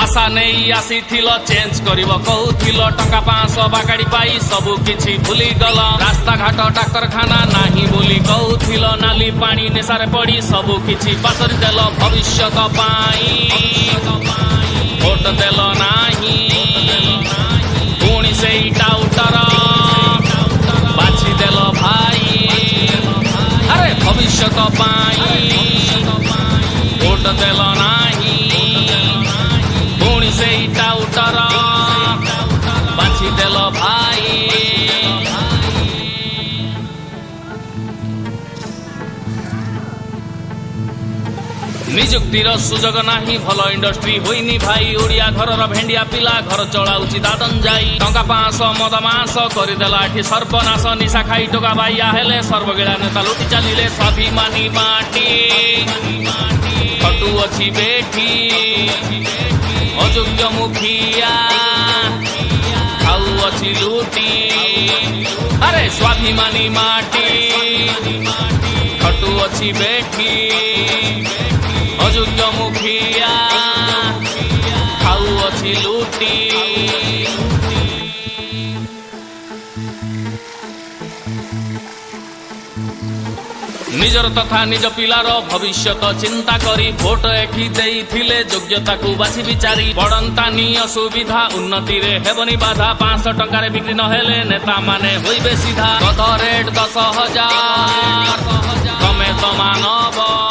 आशा नहीं आसीथिल चेंज करिवो कहूथिल टका 500 बागाड़ी पाई सबु किछि भूली गल रास्ता घाट डाक्तरखाना नाही बोली कहूथिल नाली पानी नेसारे पड़ी सबु किछि पासरी देल भविष्यत पाई भोट देल नाही पुणी सेई टाउटर बाछि देल भाई अरे भविष्यत पाई भोट देल नाही पुणी सेई टाउटर बाछि देल भाई निजुक्तिर सुजोग नाही भल इंडस्ट्री होइनी भाई ओडिया घरर भेंडिया पिला घर चलाउछि दादन जाई टंका 500 मद मास करिदेला एठी सर्वनाश निशा खाई टोका बाइया हेले सर्वगिला नेता लुटी चलिले स्वाभिमानी माटी खटु अछि बेठी अयोग्य मुखिया खाऊ अछि लुटी अरे स्वाभिमानी माटी खटु अछि बेठी अयोग्य मुखिया खाऊ अछि लुटी निजर तथा निज पिलार भविष्यत चिंता करी भोट एठी देइथिले योग्यता को बाछि विचारी बड़ंतानी असुविधा उन्नति रे हेबनी बाधा 500 टंका रे बिक्री न हेले नेता माने होइबे सीधा गध रेट 10,000 तमे तो मानव